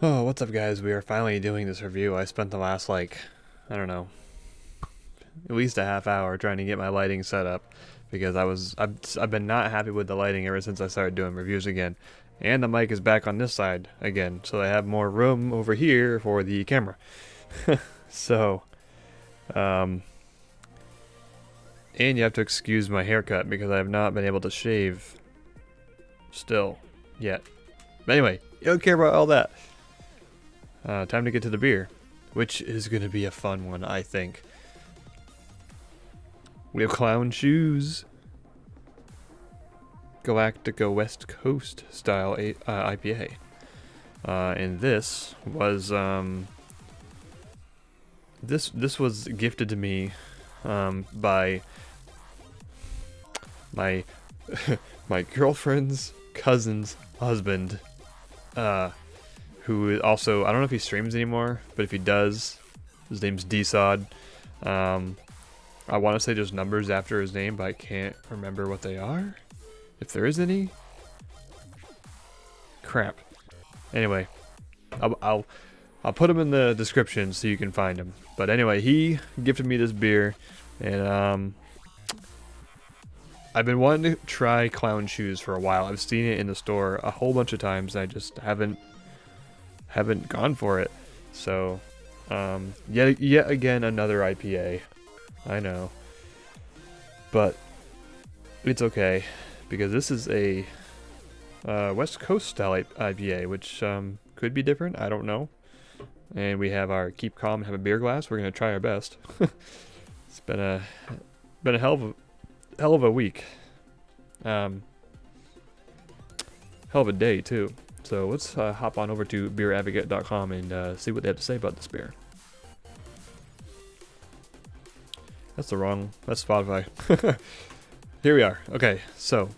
Oh, what's up guys? We are finally doing this review. I spent the last I don't know, at least a half hour trying to get my lighting set up because I've been not happy with the lighting ever since I started doing reviews again. And the mic is back on this side again, so I have more room over here for the camera. So, and you have to excuse my haircut because I have not been able to shave still yet. But anyway, you don't care about all that. Time to get to the beer, which is going to be a fun one, I think. We have Clown Shoes Galactica West Coast style IPA. And this was this was gifted to me by my my girlfriend's cousin's husband, who also, I don't know if he streams anymore, but if he does, his name's DSOD. I want to say there's numbers after his name, but I can't remember what they are. If there is any. Crap. Anyway, I'll put him in the description so you can find him. But anyway, he gifted me this beer, and I've been wanting to try Clown Shoes for a while. I've seen it in the store a whole bunch of times, and I just haven't gone for it. So, yet again another IPA. I know, but it's okay because this is a West Coast style IPA, which could be different. I don't know. And we have our keep calm and have a beer glass. We're gonna try our best. It's been a hell of a week. Hell of a day too. So let's hop on over to BeerdedMECH.com and see what they have to say about this beer. That's Spotify. Here we are. Okay, so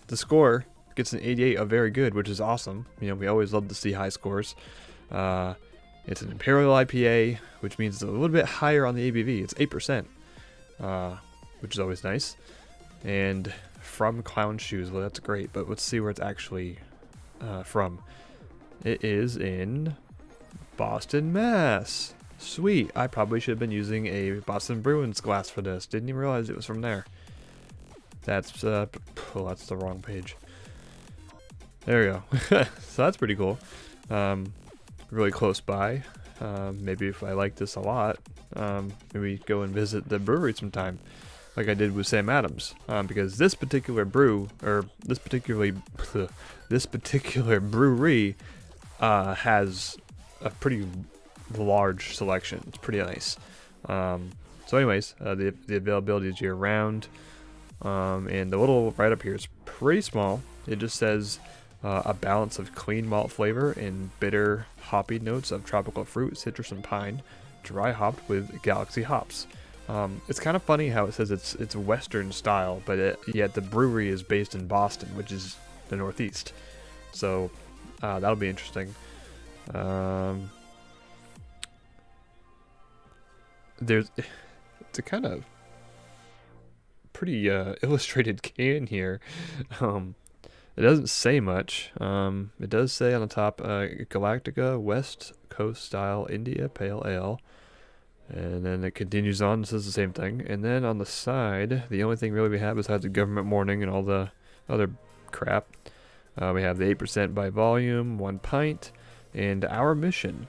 the score gets an 88 of very good, which is awesome. You know, we always love to see high scores. It's an Imperial IPA, which means it's a little bit higher on the ABV. It's 8%, which is always nice. And from Clown Shoes, well, that's great, but let's see where it's actually from. It is in Boston, Mass. Sweet. I probably should have been using a Boston Bruins glass for this. Didn't even realize it was from there. That's oh, that's the wrong page. There we go. So that's pretty cool. Really close by. Maybe if I like this a lot, maybe go and visit the brewery sometime, like I did with Sam Adams. Because this particular brew, or this particular brewery, has a pretty large selection. It's pretty nice. So anyways, the availability is year round, and the little write up here is pretty small. It just says a balance of clean malt flavor and bitter hoppy notes of tropical fruit, citrus, and pine, dry hopped with Galaxy hops. It's kind of funny how it says it's Western style, but yet the brewery is based in Boston, which is the Northeast. So that'll be interesting. It's a kind of pretty illustrated can here. It doesn't say much. It does say on the top, Galactica West Coast Style India Pale Ale. And then it continues on and says the same thing. And then on the side, the only thing really we have besides the government warning and all the other crap, we have the 8% by volume, 1 pint, and our mission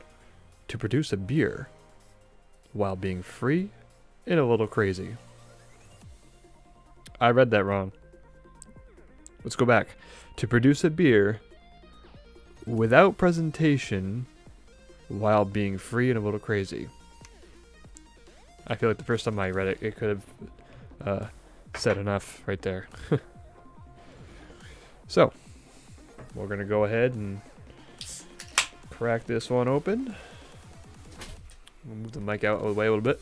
to produce a beer while being free and a little crazy. I read that wrong. Let's go back. To produce a beer without presentation while being free and a little crazy. I feel like the first time I read it, it could have said enough right there. So, we're going to go ahead and crack this one open. We'll move the mic out of the way a little bit.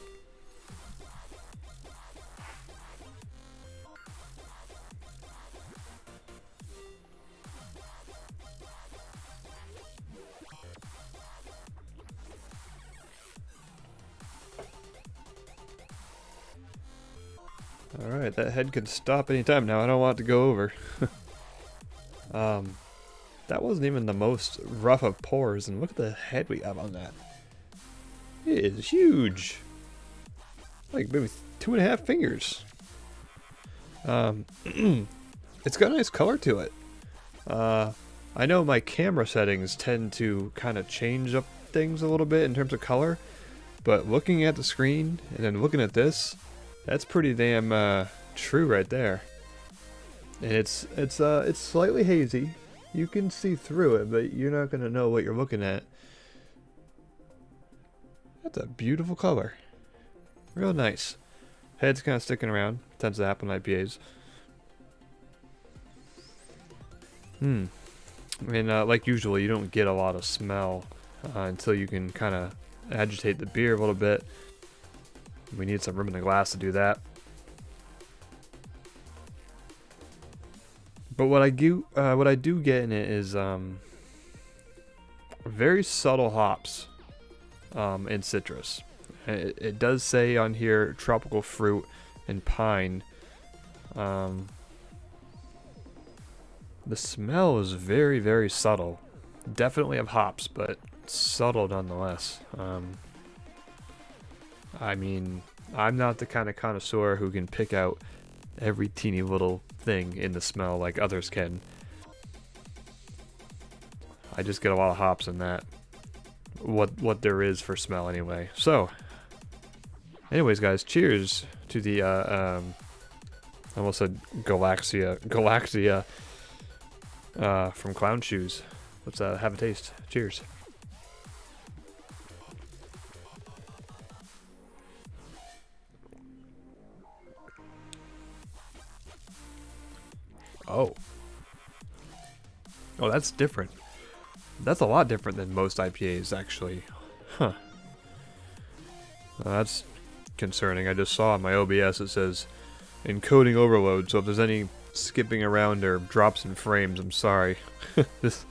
Alright, that head could stop anytime now. I don't want it to go over. that wasn't even the most rough of pours, and look at the head we have on that. It is huge. Like maybe 2.5 fingers. It's got a nice color to it. I know my camera settings tend to kind of change up things a little bit in terms of color, but looking at the screen and then looking at this, that's pretty damn true right there. And it's slightly hazy. You can see through it, but you're not gonna know what you're looking at. That's a beautiful color. Real nice. Head's kind of sticking around. Tends to happen in IPAs. And like usual, you don't get a lot of smell until you can kind of agitate the beer a little bit. We need some room in the glass to do that. But what I do get in it is very subtle hops in citrus. It does say on here tropical fruit and pine. The smell is very, very subtle. Definitely of hops, but subtle nonetheless. I mean, I'm not the kind of connoisseur who can pick out every teeny little thing in the smell like others can. I just get a lot of hops in that. What there is for smell anyway. So, anyways, guys, cheers to the I almost said Galactica from Clown Shoes. Let's have a taste. Cheers. Oh, that's different. That's a lot different than most IPAs, actually. Huh. That's concerning. I just saw on my OBS it says encoding overload, so if there's any skipping around or drops in frames, I'm sorry. This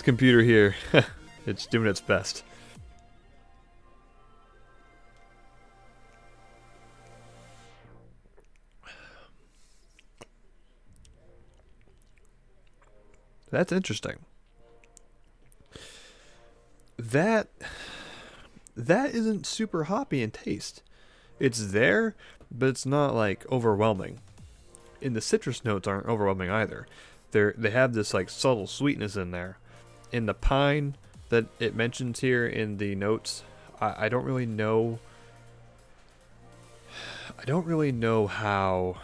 computer here, it's doing its best. That's interesting. That isn't super hoppy in taste. It's there, but it's not like overwhelming. And the citrus notes aren't overwhelming either. They have this like subtle sweetness in there. In the pine that it mentions here in the notes, I don't really know. I don't really know how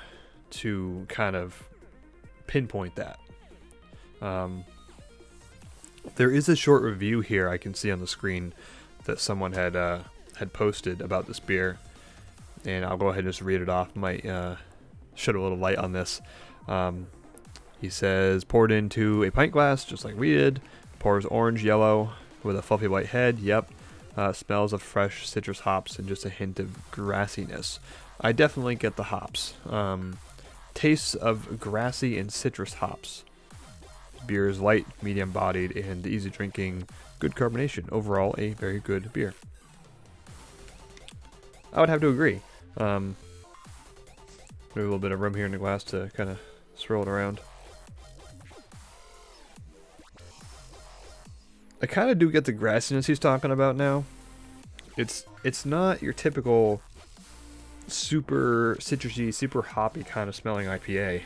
to kind of pinpoint that. There is a short review here I can see on the screen that someone had posted about this beer, and I'll go ahead and just read it off. Might shed a little light on this. He says, poured into a pint glass just like we did. Pours orange yellow with a fluffy white head. Yep. Smells of fresh citrus hops and just a hint of grassiness. I definitely get the hops. Tastes of grassy and citrus hops. Beer is light, medium bodied, and easy drinking. Good carbonation. Overall, a very good beer. I would have to agree. Maybe a little bit of room here in the glass to kind of swirl it around. I kind of do get the grassiness he's talking about now. It's not your typical super citrusy, super hoppy kind of smelling IPA.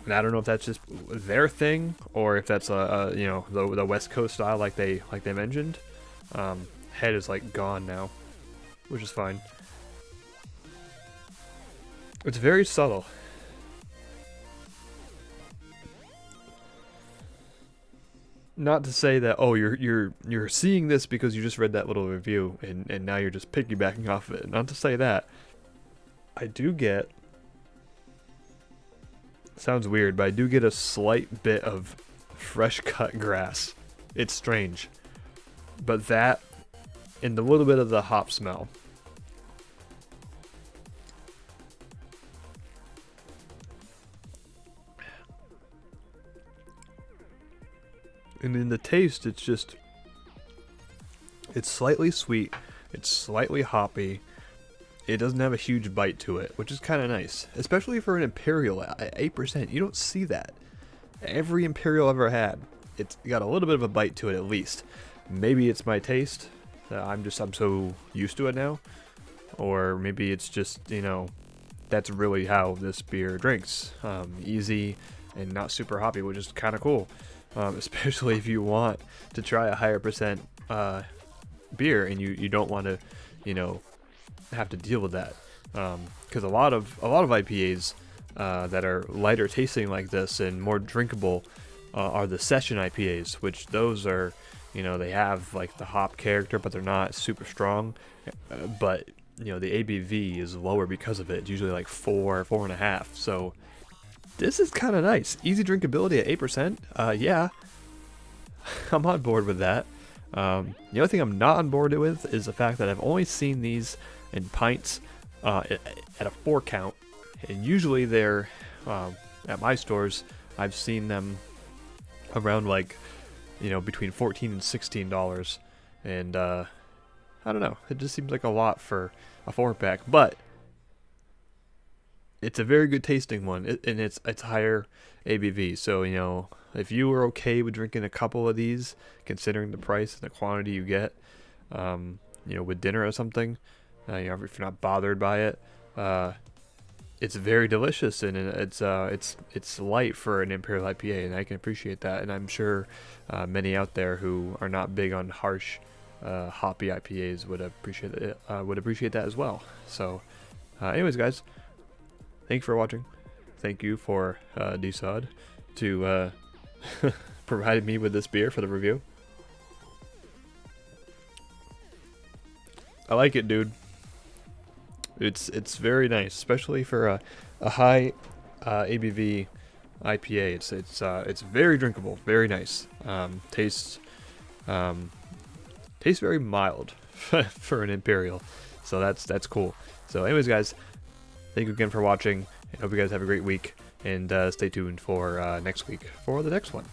And I don't know if that's just their thing or if that's you know, the West Coast style like they mentioned. Head is like gone now, which is fine. It's very subtle. Not to say that, oh, you're seeing this because you just read that little review and now you're just piggybacking off of it. Not to say that. I do get, sounds weird, but I do get a slight bit of fresh cut grass. It's strange. But that and a little bit of the hop smell. And in the taste, it's just, it's slightly sweet, it's slightly hoppy, it doesn't have a huge bite to it, which is kind of nice. Especially for an Imperial at 8%, you don't see that. every Imperial I've ever had, it's got a little bit of a bite to it at least. Maybe it's my taste. I'm so used to it now. Or maybe it's just, you know, that's really how this beer drinks. Easy and not super hoppy, which is kind of cool. Especially if you want to try a higher percent beer and you don't want to, you know, have to deal with that. Because a lot of IPAs that are lighter tasting like this and more drinkable are the session IPAs, which those are, you know, they have like the hop character, but they're not super strong. But you know, the ABV is lower because of it. It's usually like 4.5. So this is kind of nice. Easy drinkability at 8%. Yeah, I'm on board with that. The only thing I'm not on board with is the fact that I've only seen these in pints at a 4 count, and usually they're at my stores. I've seen them around like, you know, between $14 and $16, and I don't know. It just seems like a lot for a 4-pack, but it's a very good tasting one, and it's higher ABV. So, you know, if you were okay with drinking a couple of these, considering the price and the quantity you get, you know, with dinner or something, you know, if you're not bothered by it, it's very delicious, and it's light for an Imperial IPA, and I can appreciate that. And I'm sure many out there who are not big on harsh hoppy IPAs would appreciate it. Would appreciate that as well. So, anyways, guys, thank you for watching. Thank you for DSOD to provided me with this beer for the review. I like it, dude. It's very nice, especially for a high ABV IPA. It's very drinkable, very nice. Tastes very mild for an Imperial, so that's cool. So anyways, guys, thank you again for watching. I hope you guys have a great week, and stay tuned for next week for the next one.